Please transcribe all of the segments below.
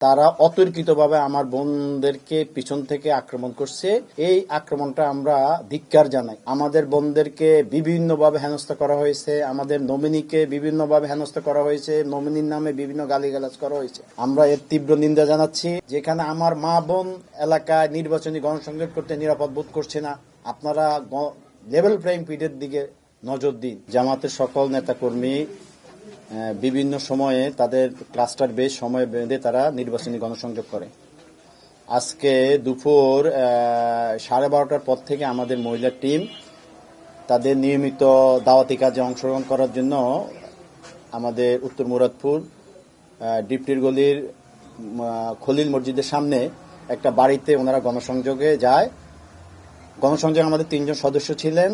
তারা অতর্কিতভাবে আমার বোনদেরকে পিছন থেকে আক্রমণ করছে। এই আক্রমণটা আমরা ধিক্কার জানাই। আমাদের বোনদেরকে বিভিন্নভাবে হেনস্থা করা হয়েছে, আমাদের নমিনিকে বিভিন্নভাবে হেনস্থা করা হয়েছে, নমিনির নামে বিভিন্ন গালিগালাজ করা হয়েছে। আমরা এর তীব্র নিন্দা জানাচ্ছি। যেখানে আমার মা বোন এলাকায় নির্বাচনী গণসংযোগ করতে নিরাপদ বোধ করছে না, আপনারা লেভেল প্লেইং ফিল্ডের দিকে নজর দিন। জামাতের সকল নেতাকর্মী বিভিন্ন সময়ে তাদের ক্লাস্টার বেশ সময় বেঁধে তারা নির্বাচনী গণসংযোগ করে। আজকে দুপুর 12:30টার পর থেকে আমাদের মহিলা টিম তাদের নিয়মিত দাওয়াতি কাজে অংশগ্রহণ করার জন্য আমাদের উত্তর মুরাদপুর ডিপটির গলির খলিল মসজিদের সামনে একটা বাড়িতে ওনারা গণসংযোগে যায়। গণসংযোগে আমাদের 3 জন সদস্য ছিলেন।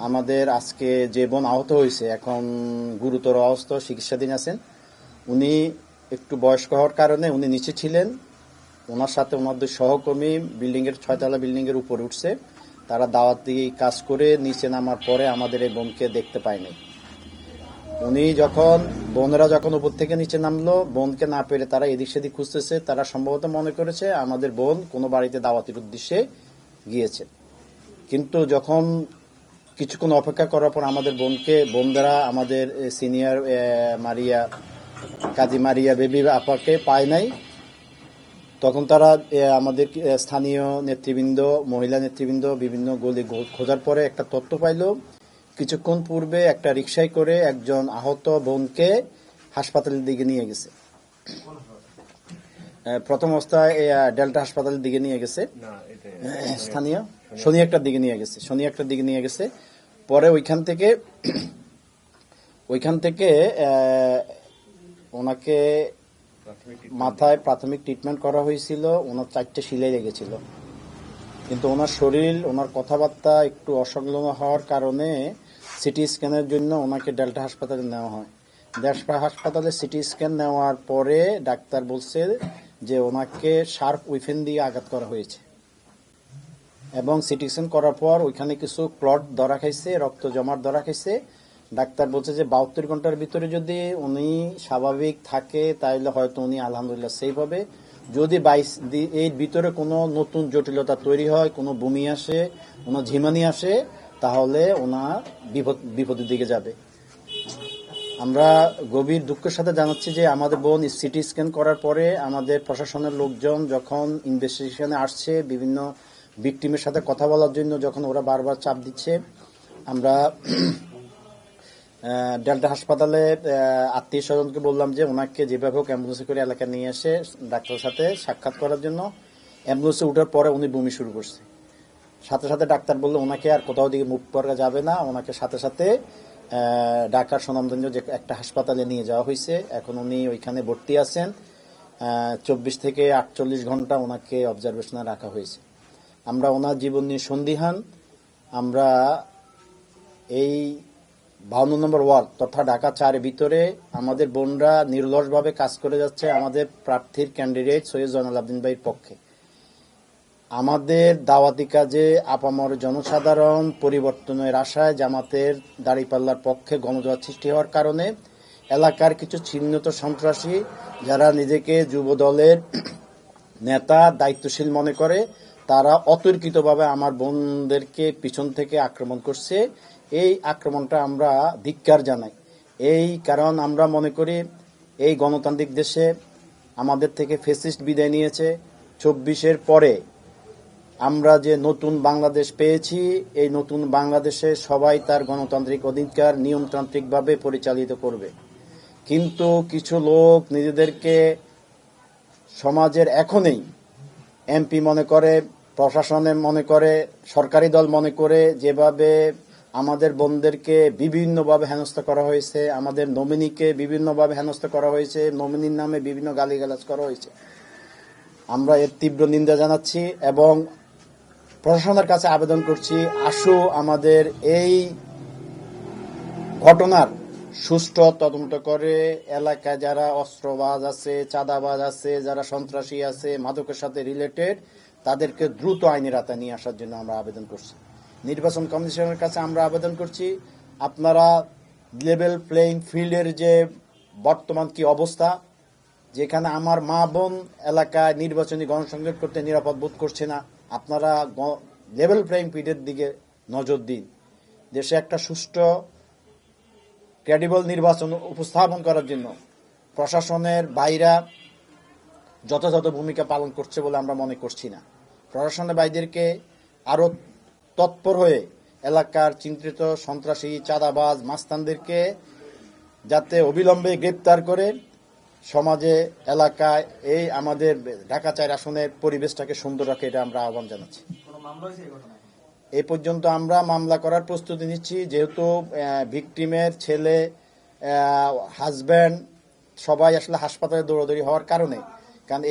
আমাদের আজকে যে বোন আহত হয়েছে, এখন গুরুতর অবস্থা, চিকিৎসাধীন আছেন। উনি একটু বয়স্ক হওয়ার কারণে উনি নিচে ছিলেন। ওনার সাথে ওনাদের সহকর্মী বিল্ডিংয়ের 6তলা বিল্ডিংয়ের উপরে উঠছে। তারা দাওয়াতি কাজ করে নিচে নামার পরে আমাদের এই বোনকে দেখতে পায়নি। বোনেরা যখন উপর থেকে নিচে নামলো, বোনকে না পেরে তারা এদিক সেদিক খুঁজতেছে। তারা সম্ভবত মনে করেছে আমাদের বোন কোনো বাড়িতে দাওয়াতির উদ্দেশ্যে গিয়েছে। কিন্তু যখন কিছুক্ষণ অপেক্ষা করার পর আমাদের বোনরা আমাদের সিনিয়র কাজী মারিয়া বেবি আপাকে পায় নাই। তখন তারা আমাদের স্থানীয় নেতৃবৃন্দ, মহিলা নেতৃবৃন্দ বিভিন্ন গলি খোঁজার পরে একটা তথ্য পাইল। কিছুক্ষণ পূর্বে একটা রিকশায় করে একজন আহত বোনকে হাসপাতালের দিকে নিয়ে গেছে। প্রথম অবস্থায় ডেল্টা হাসপাতালের দিকে নিয়ে গেছে, স্থানীয় শনি একটার দিকে নিয়ে গেছে। পরে ওইখান থেকে ওনাকে মাথায় প্রাথমিক ট্রিটমেন্ট করা হয়েছিল। ওনার 4টে সেলাই লেগেছিল, কিন্তু ওনার শরীর, ওনার কথাবার্তা একটু অসংলগ্ন হওয়ার কারণে সিটি স্ক্যানের জন্য ওনাকে ডেল্টা হাসপাতালে নেওয়া হয়। ডেল্টা হাসপাতালে সিটি স্ক্যান নেওয়ার পরে ডাক্তার বলছে যে ওনাকে শার্প উইপেন দিয়ে আঘাত করা হয়েছে, এবং সিটি স্ক্যান করার পর ওইখানে কিছু ক্লট ধরা খাইছে, রক্ত জমাট ধরা খাইছে। ডাক্তার বলছে যে 72 ঘন্টার ভিতরে যদি উনি স্বাভাবিক থাকে তাহলে হয়তো উনি আলহামদুলিল্লাহ সেফ হবে। যদি এর ভিতরে কোনো নতুন জটিলতা তৈরি হয়, কোনো বমি আসে, কোনো ঝিমানি আসে, তাহলে ওনার বিপদের দিকে যাবে। আমরা গভীর দুঃখের সাথে জানাচ্ছি যে আমাদের বোন সিটি স্ক্যান করার পরে আমাদের প্রশাসনের লোকজন যখন ইনভেস্টিগেশনে আসছে, বিভিন্ন ভিকটিমের সাথে কথা বলার জন্য যখন ওরা বারবার চাপ দিচ্ছে, আমরা ডেল্টা হাসপাতালে আত্মীয় স্বজনকে বললাম যে ওনাকে যেভাবে হোক অ্যাম্বুলেন্সে করে এলাকায় নিয়ে এসে ডাক্তারের সাথে সাক্ষাৎ করার জন্য। অ্যাম্বুলেন্সে উঠার পরে উনি বমি শুরু করছে। সাথে সাথে ডাক্তার বললো ওনাকে আর কোথাও দিকে মুভ করা যাবে না, ওনাকে সাথে সাথে ঢাকার সুনামগঞ্জ যে একটা হাসপাতালে নিয়ে যাওয়া হয়েছে। এখন উনি ওইখানে ভর্তি আছেন। 24 থেকে 48 ঘন্টা ওনাকে অবজারভেশনে রাখা হয়েছে। আমরা ওনার জীবন নিয়ে সন্দিহান। আমরা এই 52 নম্বর ওয়ার্ড তথা ঢাকা 4 ভিতরে আমাদের বোনরা নির্লসভাবে কাজ করে যাচ্ছে আমাদের প্রার্থীর ক্যান্ডিডেট সৈয়দ জয়নাল আবদিন ভাইয়ের পক্ষে। আমাদের দাওয়াতি কাজে আপামর জনসাধারণ পরিবর্তনের আশায় জামাতের দাঁড়িপাল্লার পক্ষে গণজোয়ার সৃষ্টি হওয়ার কারণে এলাকার কিছু চিহ্নিত সন্ত্রাসী, যারা নিজেকে যুব দলের নেতা দায়িত্বশীল মনে করে, তারা অতর্কিতভাবে আমার বোনদেরকে পিছন থেকে আক্রমণ করছে। এই আক্রমণটা আমরা ধিক্কার জানাই। কারণ আমরা মনে করি এই গণতান্ত্রিক দেশে আমাদের থেকে ফ্যাসিস্ট বিদায় নিয়েছে। 24-এর পরে আমরা যে নতুন বাংলাদেশ পেয়েছি, এই নতুন বাংলাদেশে সবাই তার গণতান্ত্রিক অধিকার নিয়মতান্ত্রিকভাবে পরিচালিত করবে। কিন্তু কিছু লোক নিজেদেরকে সমাজের এখনই এমপি মনে করে, প্রশাসনে মনে করে, সরকারি দল মনে করে, যেভাবে আমাদের বোনদেরকে বিভিন্নভাবে হেনস্থা করা হয়েছে, আমাদের নমিনিকে বিভিন্নভাবে হেনস্থা করা হয়েছে, নমিনির নামে বিভিন্ন গালিগালাজ করা হয়েছে, আমরা এর তীব্র নিন্দা জানাচ্ছি এবং প্রশাসনের কাছে আবেদন করছি, আসো আমাদের এই ঘটনার সুষ্ঠু তদন্ত করে এলাকায় যারা অস্ত্রবাজ আছে, চাঁদাবাজ আছে, যারা সন্ত্রাসী আছে, মাদকের সাথে রিলেটেড, তাদেরকে দ্রুত আইনের আওতায় নিয়ে আসার জন্য আমরা আবেদন করছি। নির্বাচন কমিশনের কাছে আমরা আবেদন করছি, আপনারা লেভেল প্লেইং ফিল্ডের যে বর্তমান কি অবস্থা, যেখানে আমার মা বোন এলাকায় নির্বাচনী গণসংযোগ করতে নিরাপদ বোধ করছে না, আপনারা লেভেল প্লেইং ফিল্ডের দিকে নজর দিন। দেশে একটা সুষ্ঠু ক্রেডিবল নির্বাচন উপস্থাপন করার জন্য প্রশাসনের বাইরা যথাযথ ভূমিকা পালন করছে বলে আমরা মনে করছি না। প্রশাসনের বাইদেরকে আরও তৎপর হয়ে এলাকার চিন্তিত সন্ত্রাসী, চাঁদাবাজ, মাস্তানদেরকে যাতে অবিলম্বে গ্রেপ্তার করে সমাজে, এলাকায় এই আমাদের ঢাকা 4 আসনের পরিবেশটাকে সুন্দর রাখে, এটা আমরা আহ্বান জানাচ্ছি। এই পর্যন্ত আমরা মামলা করার প্রস্তুতি নিচ্ছি, যেহেতু ভিকটিমের ছেলে, হাজব্যান্ড সবাই আসলে হাসপাতালে দৌড়াদৌড়ি হওয়ার কারণে, কারণ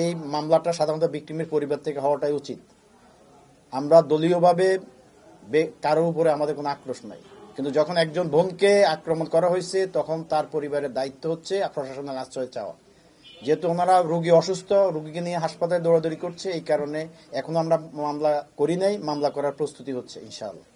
এই মামলাটা সাধারণত ভিকটিমের পরিবার থেকে হওয়াটাই উচিত। আমরা দলীয়ভাবে কারোর উপরে আমাদের কোনো আক্রোশ নাই, কিন্তু যখন একজন বোনকে আক্রমণ করা হয়েছে তখন তার পরিবারের দায়িত্ব হচ্ছে প্রশাসনের আশ্রয় চাওয়া। যেহেতু ওনারা রোগী অসুস্থ, রোগীকে নিয়ে হাসপাতালে দৌড়াদৌড়ি করছে, এই কারণে এখন আমরা মামলা করি নাই, মামলা করার প্রস্তুতি হচ্ছে ইনশাআল্লাহ।